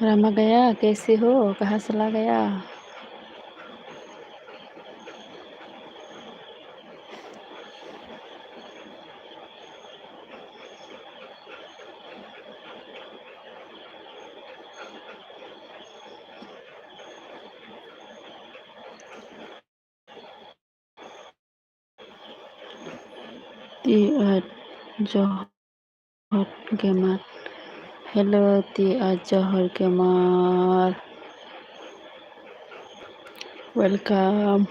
रमा गया, कैसे हो, कहाँ चला गया? ती जहर गेमार, हेलो ती जहर गेमार, वेलकाम।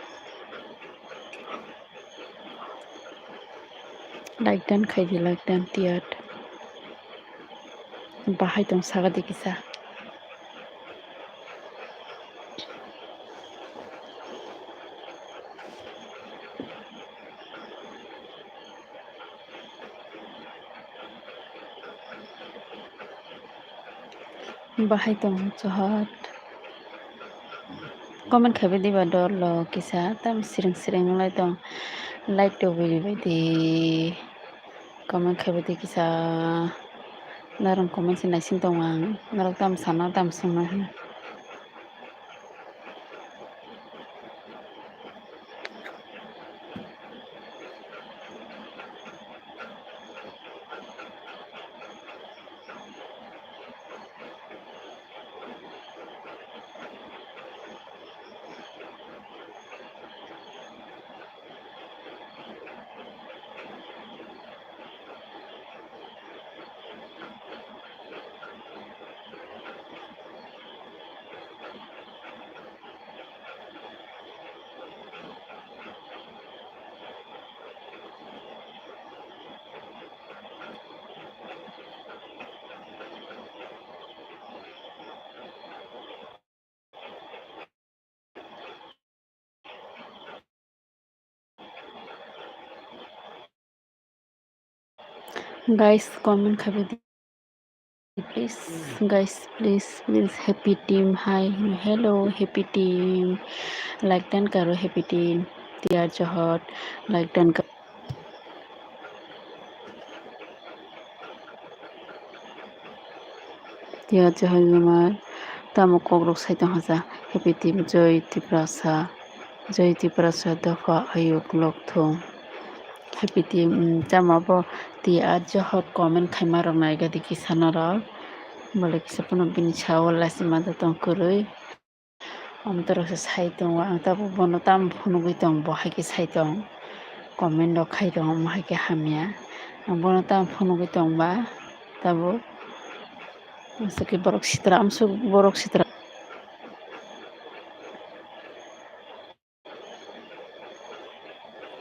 लाइक दान खाइदि लाइक दान तियाट बाहाय दं सागादि किसा बाहाय दं जहर कमेन्ट खाइबाय दिबा दल किसा ताम सिरिं सिरिं लाइ दं लाइक दबोय बायदि कमेन्ट खाइबाय दि किसा नारं कमेन्ट से नाइसिं दं आं नारं ताम साना ताम संना गाइस कमेन्ट खाइबाय दि please guys please happy team hi hello happy team like dan karo happy team tiar jahot like dan tiar jahot gamar tamo kogrok saitong haja happy team joy tiprasa dafa ayuk lokthong happy team tamabo tiar jahot comment khaimarok naiga diki sanarok bole kisa puno bini sawo lasima datong kurui amtorok se saitong ang tabo bono tam phunugui tong bo haike saitong comment rok khaitong mo haike hamya ang bono tam phunugui tongba tabo saki borok sitra amsu borok sitra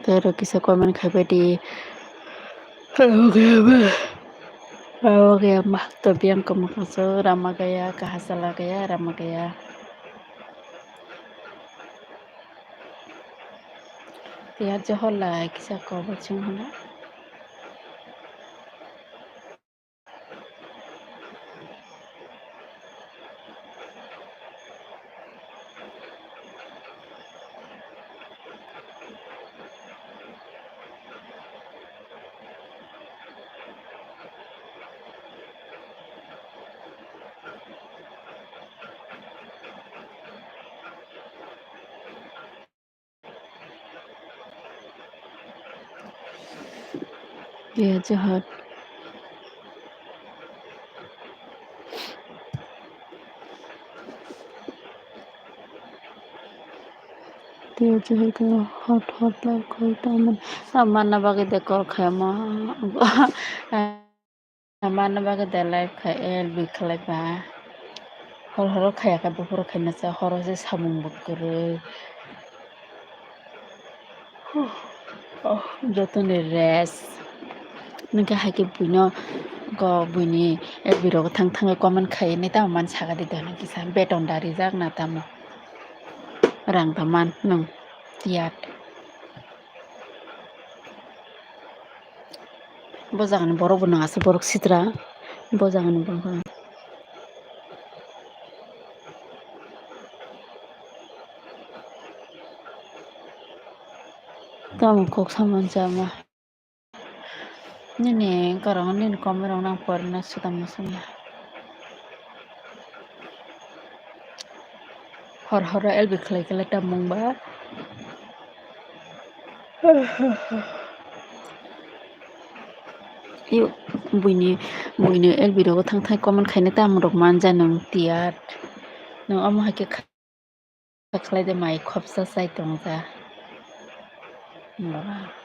tero kisa comment khaibai di Oke, mah tapi yang kamu maksud Rama gaya kahasala gaya Rama gaya tiar johor lah kisah kau bacung hana Iya jahat. Dia jahat kalau hot lah kalau taman. Taman na bagay de kor kaya ma. Taman na bagay de life kaya el biklay ba. Hor kaya ka buhur kaya na sa hor se samung bukuru. Jotun rest. Nungka hake buino go buini el biro thang thang ko man khay ni ta man saga de dana kisa beton dari jak na tamo. Rang taman nung tiat. Bojangan borok nang asa borok sitra. Bojangan borok. Tamo kok saman jama. Nini karang nini komerong nang porna sudah masuknya. Hor el biklay kala tamong ba. Yuk buini el biro thang thang komen khayna tam rok manja nang tiat. Nang amo hake khlay de mai khopsa sai tongja. Baba.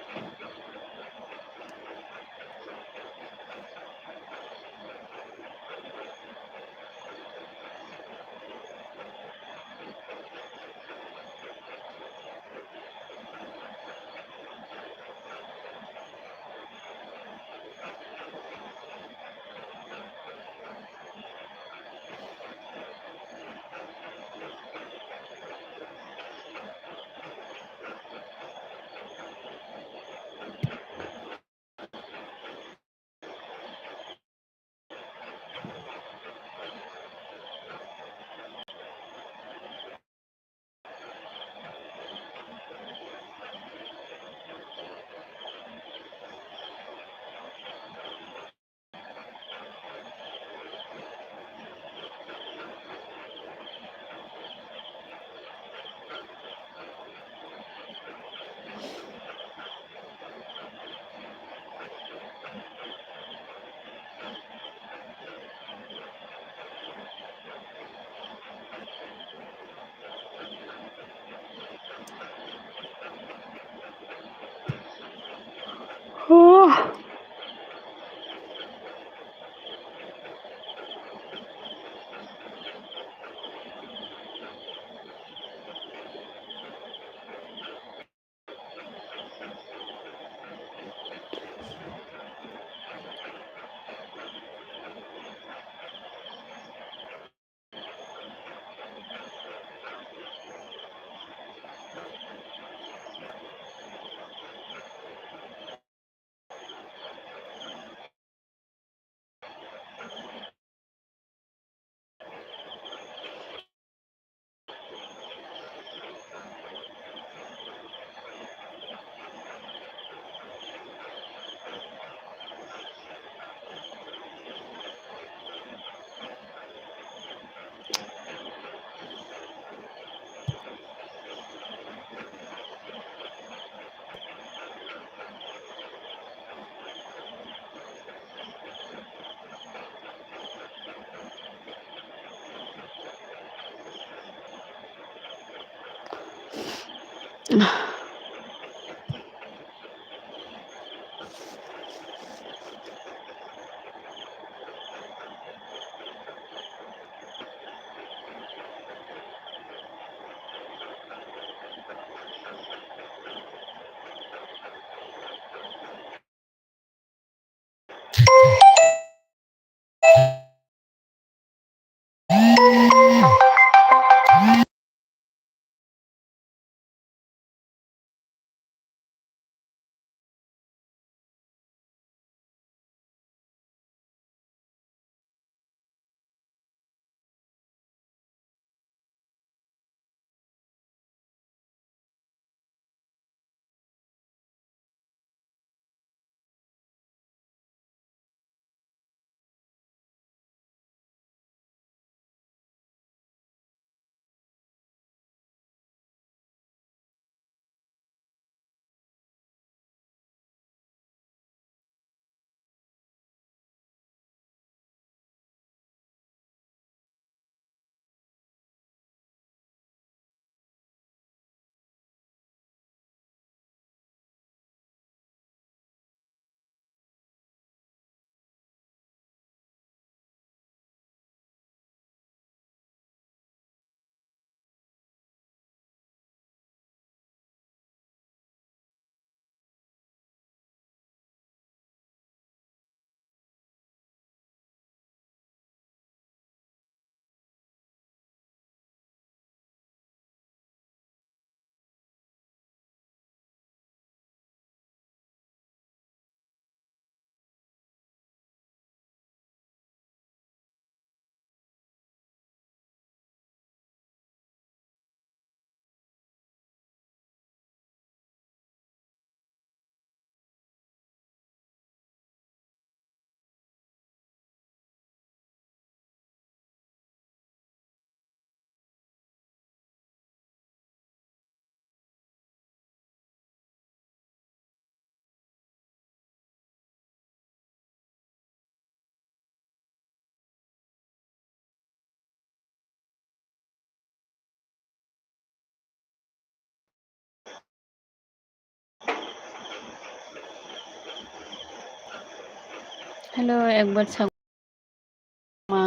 Hello एक बार क्षमा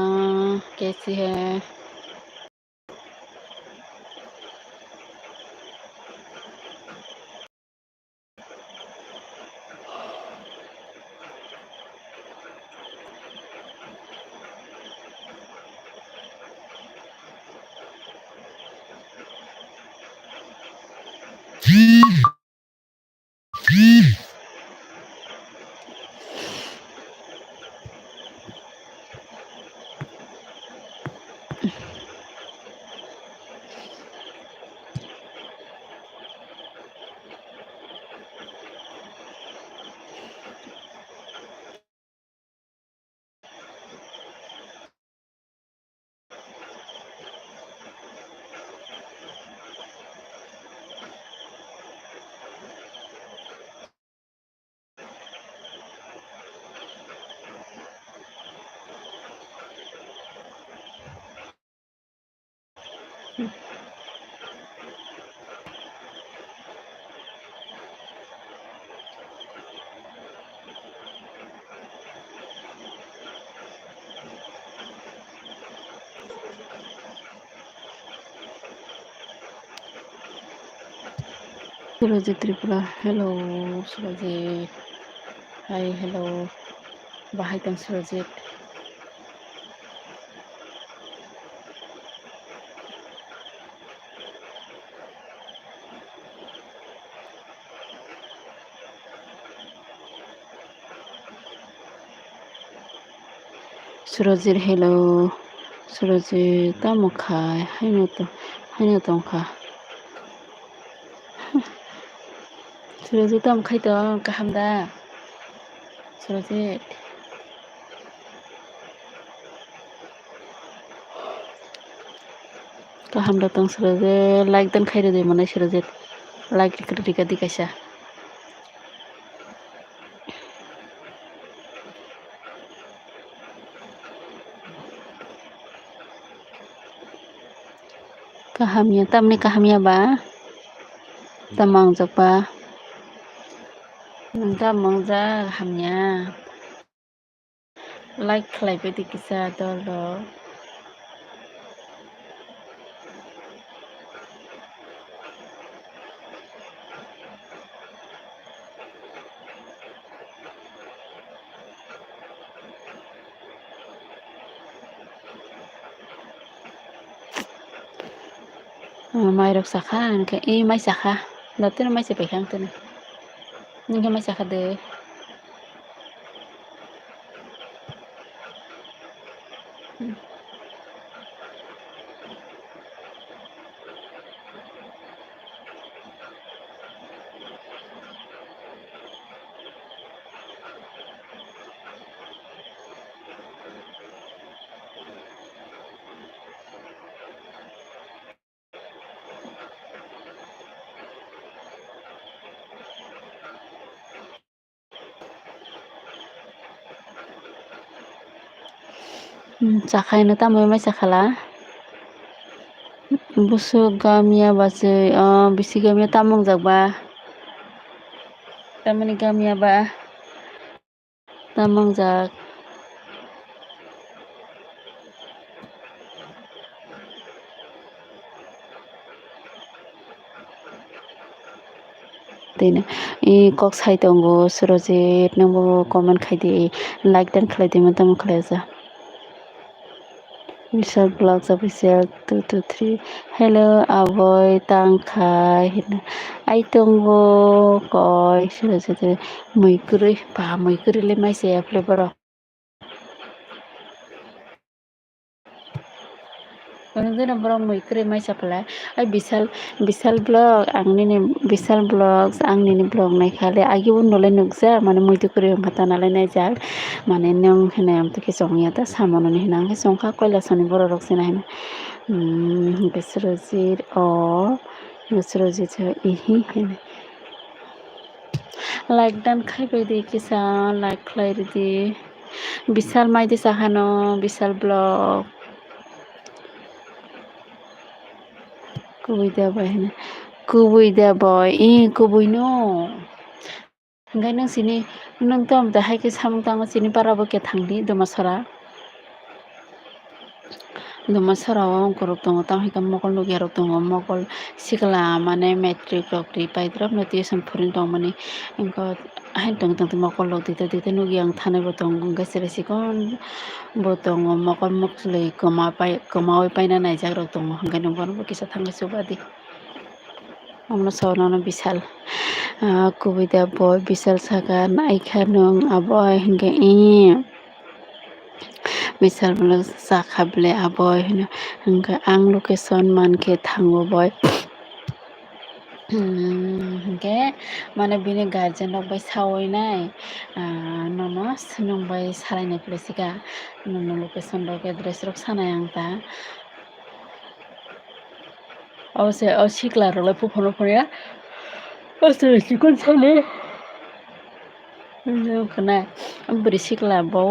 कैसी है Surajit Tripura hello Surajit hi hello bahaitan Surajit Surajit hello Surajit tamo khai haino tongkha Surajit tamo khai tong kaham da Surajit kaham da tong Surajit like dan khai de manai Surajit like rika di kaisa kahamnya tamni kahamnya ba tamang jakba tamang ja hamnya like khlaibai di kisa dolo mai rok sakha ke i mai sakha datin mai se pekhang tene ninga mai sakha de sakhai no tamai mai sakhala busuk gamia basai bisi gamia tamong jakba tamani gamia ba tamong jak tine i kok sai tongo Surajit nangbo comment khai di like dan khlai di tamo khlaija Vishal Vlogs Official 223 hello aboy tangkhai ai tongbo koi Surajit muikrui ba muikrui le mai se flavor Kanudina borong muikrui mai sapla ai Vishal Vlog angni Vishal Vlogs angni vlog nai khale agi unnole nukja mane muikrui hata nalai naijak mane nong hinai amte ke songya ta samono ni hinang songkha koila soni borok rok sina hina Surajit Surajit ihi hina like dan khaibai di kisa like khlai di Vishal mai di sakhano Vishal Vlog kubui da boy hina kubui da boy kubui no ओंखाय नोंथ' दाहायसो सामु दाङो सिनि बाराबो के थांदि दमासरा दमासराव अंखरक दङ तांहिका मकल नुगियारक दङ मकल सिगला माने metric रक्ति पाइद्रब नोटिएसन फुरिन दं माने इंको हाइन दं मकल लग दिते नुगि आं थानायबो दं गासैरे सिगन bo dong mokol muksli kemawi paina naijak dong hingga nungguan kisah tangga subadi amno sawono bisal kubida boy bisal saka naikha nung aboy hingga bisal belak sakable aboy hingga ang location manke thango boy hingga mana bini guardian rok bai sawoi nai nono nung bai sarai plesika nono location rok address rok sanai ang ta Ose sikla rok lai pupono phoria ose sikon sale kana buri sikla bo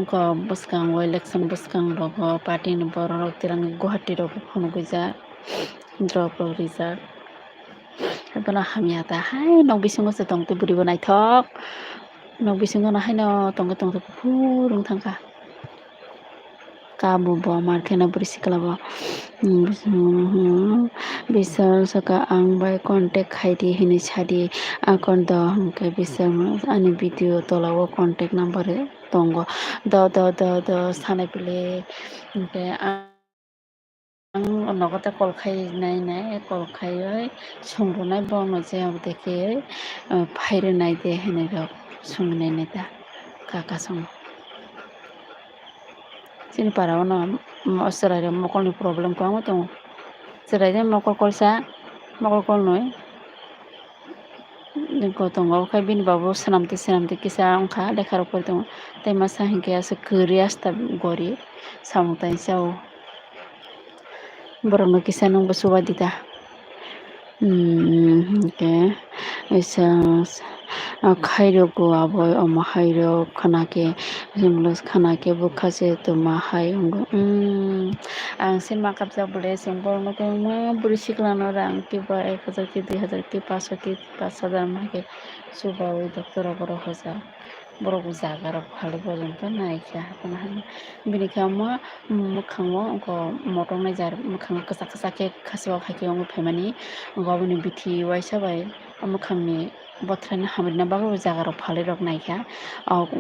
ko buskang election buskang rok party ni bor rok tirang Guwahati rok phono gija drop rok rijak Ebono hamya ta hai nog bisingo se tongte buri bo naithok nog bisingo na haino tongte purung thangka kabu bo markhena buri sikla bo bisal saka ang bai contact khaidi hini sadi akon do hingke bisal ani video tolawo contact number tongo do sanai pile hingke ang nogota call khai call khai songrunai bono je abdeke phaire nai de hene rok sungnai neta kaka song sini para ono serai mokol ni problem ko amo tong serai mokol kolsa mokol kol noi ko tongo khai bini babu senamte kisa angkha lekha rok por tong tai masa hingke ase kri asta gori samutai sau borok no kisa nung basuwa dita hingke isa khairok go aboy omo hairok khanake jimlos khanake bukhase tuma hai ongo ang sima kapja bole singbo no ko ma buri sikla no rang ki ba 1000 ki 2000 ki 500 ki 5000 ma ke suba oi doctor boro hoja borok jaga rok phali porjonto naikha binikha ma mukhangmo ko motong nai jar mukhang kasa ke khaswa khaike ongo phaimani goboni bithi waisa bai mukhangni bothran hamrina babu jaga rok phali rok naikha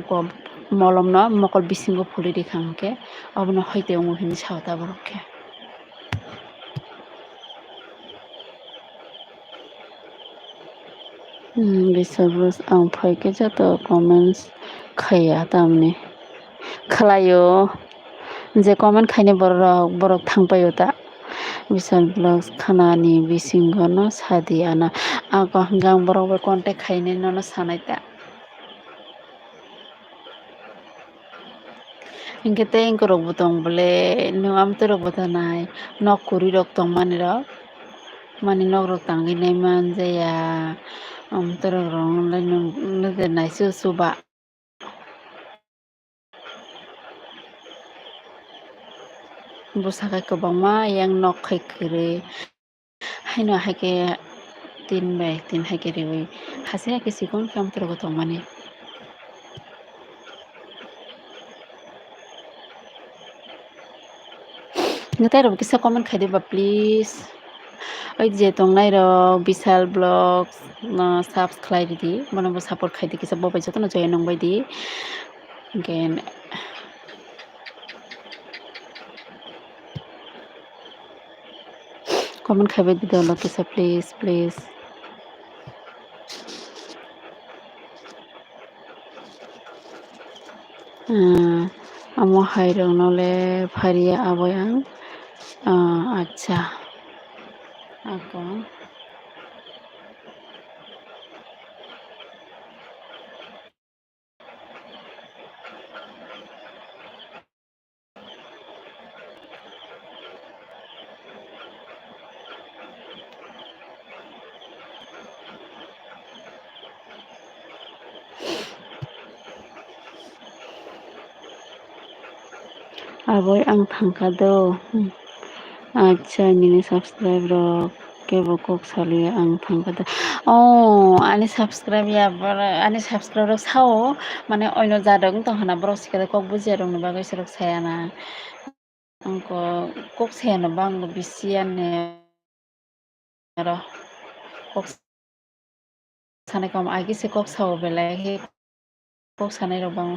ko molom no mokol bisingo phuli dikhangke abono hoite ongo hini sawta borokhe bisabros ang phaike jato comments khaya tamni khlayo je comment khaine borok thangpayo ta bisal blogs khanani bisingo no sadi ana ako gang borok contact khaine no sanai ta hingke te rok bo tong bole no amte rok bo tanai nok kuri rok tong mani rok mani nok rok tangi nai man jaya amte rok lai nung nai suba busakai kwbangma yang nok khai kwrwi haino haike tin haike rewi hase haike sikon amte rok tongmani ngatai rok kisa comment khaidiba please oi je tongnai rok bisal blogs subscribe ridi bono support khaidi kisa bobai jotono joy nongbai di again comment khaibai di dolo kisa please amo hairok nole pharia aboy ang acha ako aboy ang thangka do acha nini subscribe rok केबो kok saliya ang thangkada oh ani subscribe rok sao mane oino jadong tongkhana borok sikada kok bujiya rokni bagui sorok sayana angko kok sayano banglo bisiyanne ro kok sanai kam agise kok sao belai he kok sanai rok bang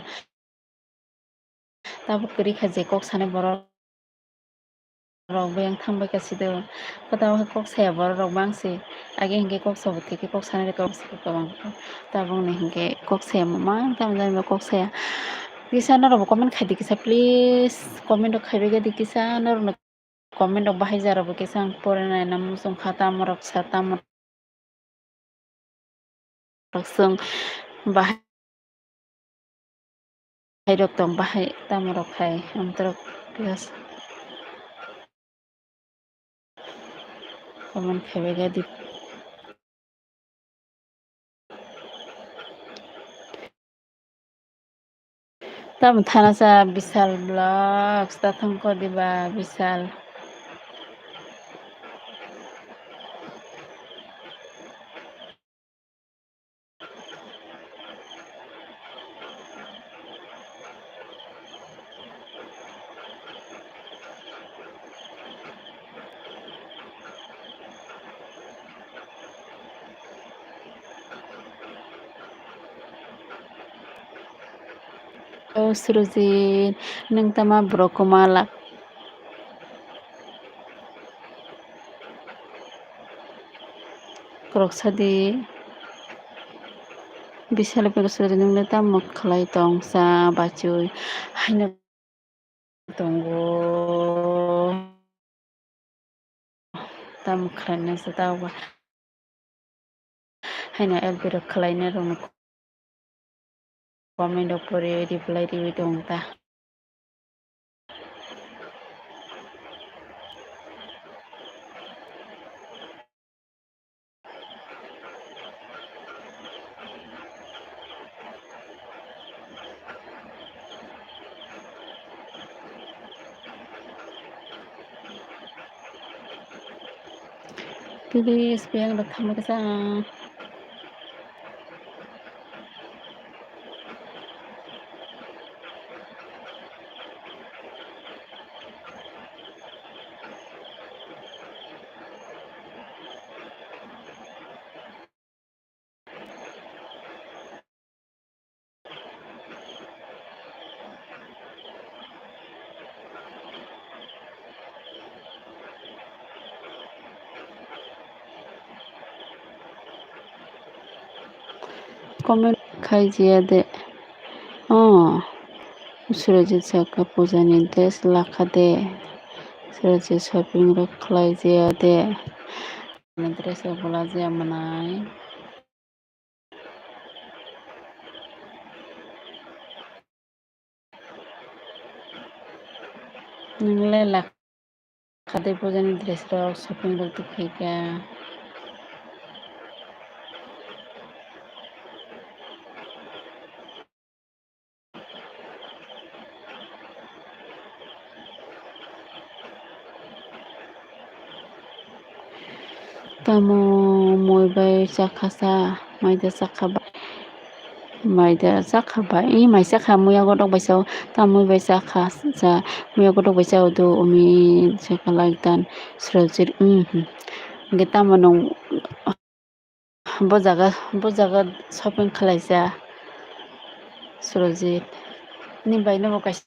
tabo kwri kha je kok sanai borok rok beng thangbai kasido kotao kok saya borok rok bangsi age hingke kok sabo teke kok sanai rok kabang tabong ni hingke kok saya mamang tamjani kok saya kisa norok comment khai di kisa please comment rok khaibai gadi kisa norok comment rok bahai jara bo kisa ang poranai na musong khata morok sata morok sung bahai rok tong bahai tamorok khai amtorok plus comment khaibai gadi tam thanasa Vishal Vlogs tathong ko diba Vishal Surujit nang tama brokomala kroksadi Vishal Surujit nang tam khlai tong sa bachui haino tongo tam khlaina sa tawa haina elbiro khlaina rong comment opore reply diwi tong ta please biang rok thamma kasa comment khai jia de oh Surojit Saka pujani dress lakha de Surojit shopping rok khlai jia de dress rok bola jia manai ningle lakha de pujani dress rok shopping rok tukhaika tamo moi bai chakhasa maida chakhabai maida chakhabai maisa kha muya godok baisao tamoi bai chakha sa muya godok baisao do umi chakalai tan Surojit hingke tamo nong bojaga shopping khlaisa Surojit ni bai no kaisa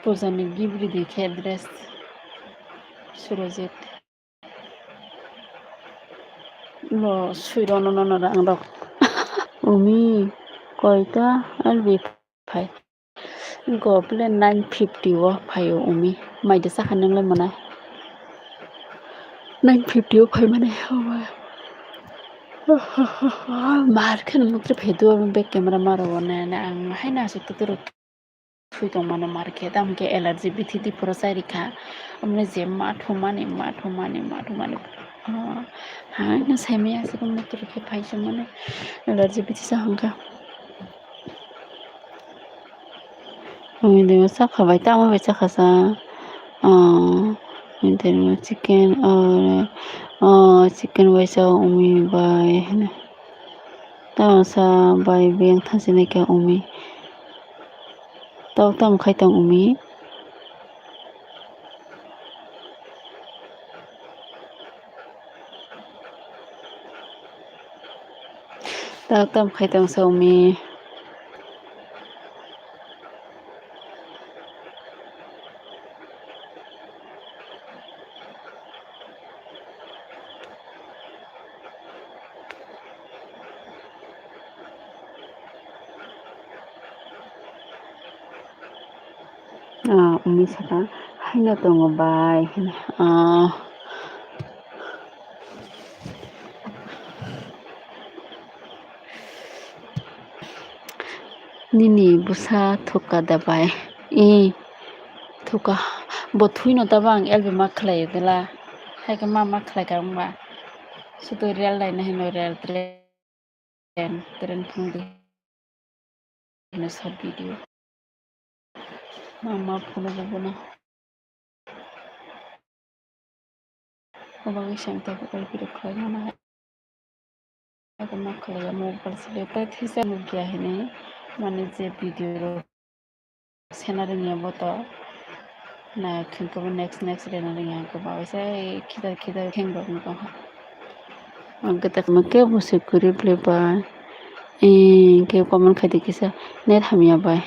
pujani gift dekhe dress Surojit lo suirono no rang rok umi koita albi phai go plan 950 o phayo umi maida sakha nanglai mana 950 o phai mane marken mukre phedu back camera maro ne ang haina sukte turu thui tong mano marke tamke allergy bithi pura sairikha amne je mathumani haina saimaya sikum turu ke phaisa mane allergy bithi sahangka Umi sakhabai tamo bai chakhasa then chicken chicken waisa umi bai tao sa bai beng thasine ke umi tao tam khai tang umi tao tam khai tang sa umi umi saka haina tongo bai nini busa thuka dabai thuka bo thuino tabang elbe maklai dela haika ma khlai kangba sudo real line hino real tren phungdi hino short video ma phono bobona obang isang ta ko video khlai na haika ma khlai mo palsile ta thisa mu kya hine mane je video senare niya boto na khunko next rena ringa ko ba sai khida khengro ko angkata make bose kuri play ba ke common khadi kisa net hamia bai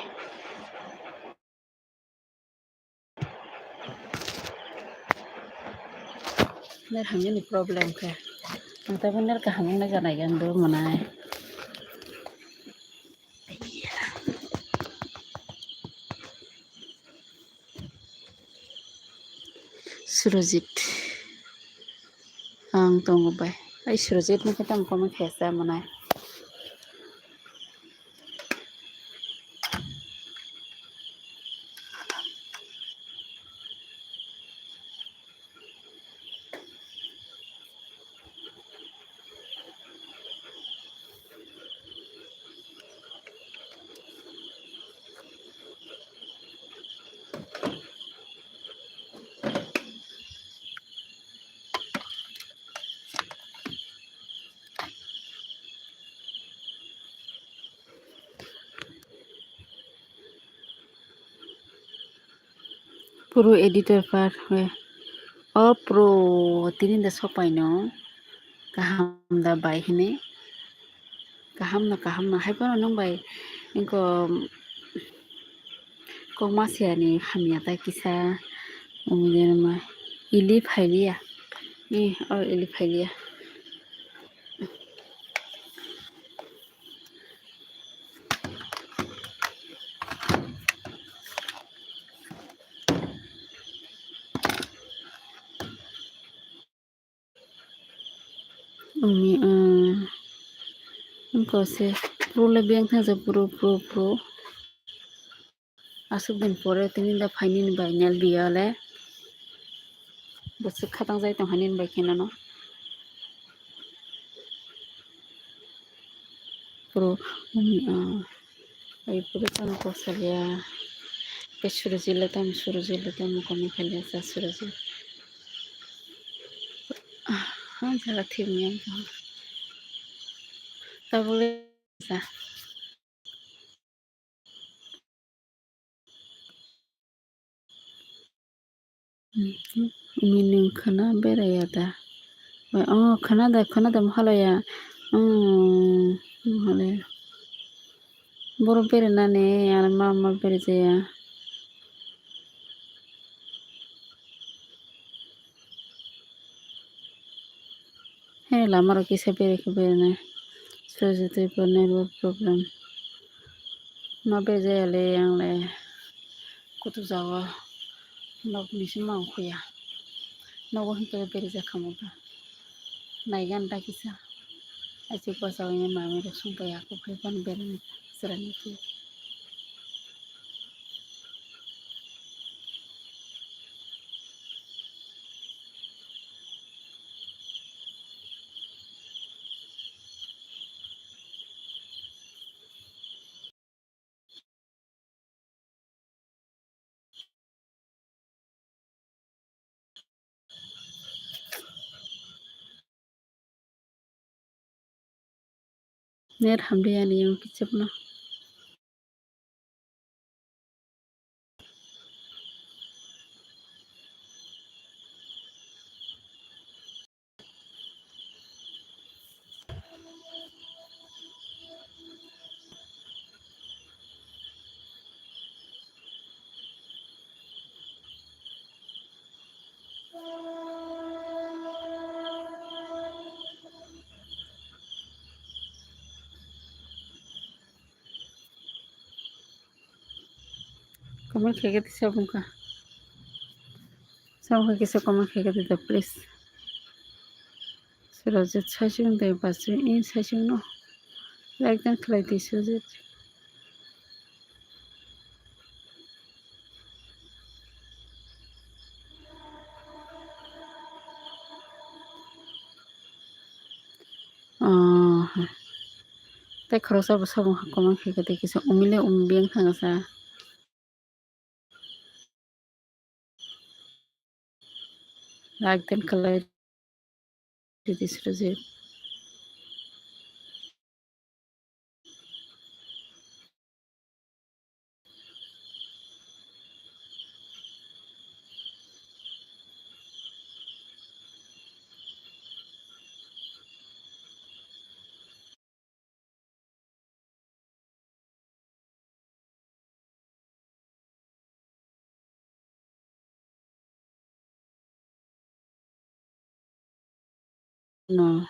net hamia ni problem ka anta bener ka hamia na janai gan do manai Surojit ang tongo bai ai Surojit ni katam common khesa manai pro editor par pro tinin da sopai no kaham da bai hine kaham na hai pa nong bai inko kongmasiani hamia ta kisa umiden ma ili phailia ili phailia umi inko se pro le beng tha pro asuk din pore tinin da phainin bai nyal biale bosuk khatang jai tong hanin bai kinano pro umi ai pro tan ko salia ke surujile tam komi khalia sa surujil jala thimnya ta bole sa mining khana beraya da khana da mahalaya mahale boro bere nane ar ma bere jaya he lamaro kise bere ke bere na surujite por network problem ma bere jaya le yang le kutu jawa nok nisi mangkhuya nogo hinkere bere jakhamuta naigan da kisa achi pasawnya mami ro sumpah aku phaipan bere serani ki Ner hamdiya ni yung kicap na. Comment kaya kiti siya ka. Sama ka kisa comment kaya kiti please. Surajit sashing day basu in sashing no. Like that like this Surajit. Tay khorosa basa mo comment kaya kiti kisa umile umbiyang thanga sa. Like that kalai kiti Surajit. No.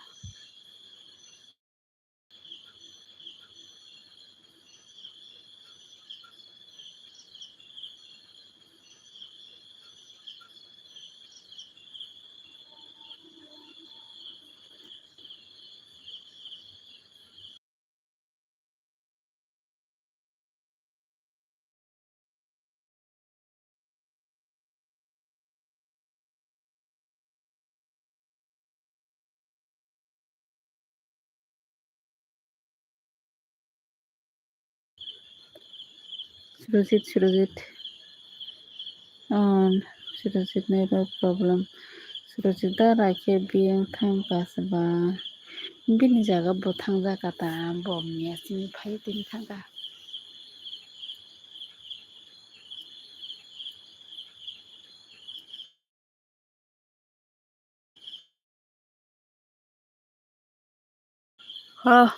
Surajit. Surajit no problem. Surajit da rakhe biyang thang pasba. Bini jaga bo thangja kata bom niya sini phai tini thangka. Ha.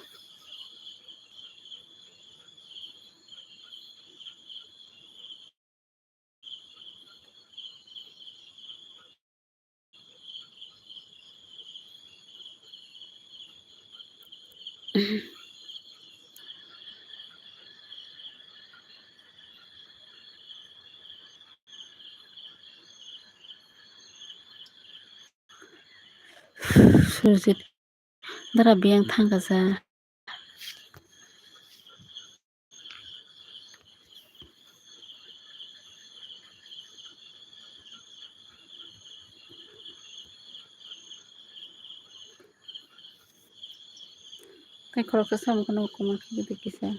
Surajit dara biyang thangka sa. Tay khoro ka sam kono comment kaya kisa.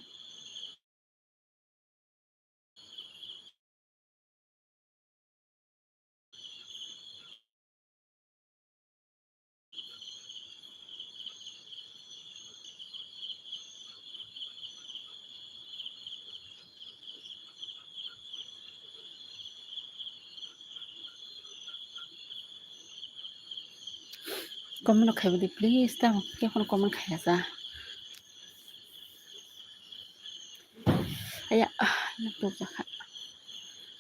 Comment kaya di please ta kaya kono comment kaya sa. Aya laptop jaka.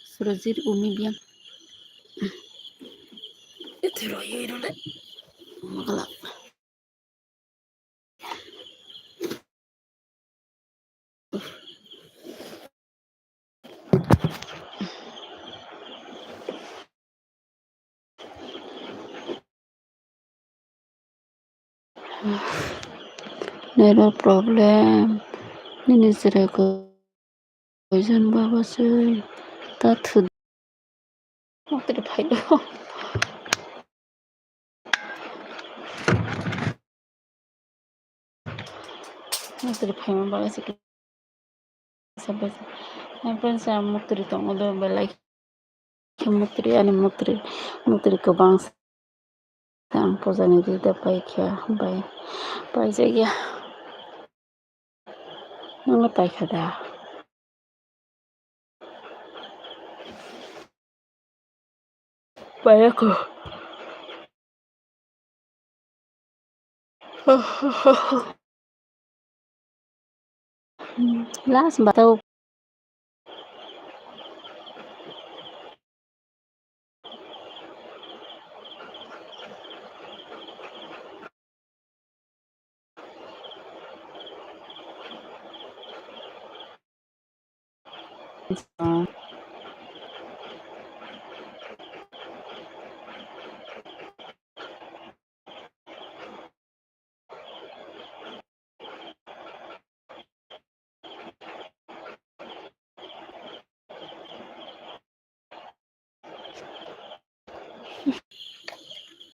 Surajit umi biyang. Ito royo le. Magala. No problem. Nini sira ko. Ojan baba se. Ta thu. Tere phai do. Tere phai ma baga se. Sabes. Friends am mutri tong odo belai. Mutri ani mutri ko bang. Ang pozani di da pai kya bai. Pai se ya. Mga tay kada. Paya ko. Last batau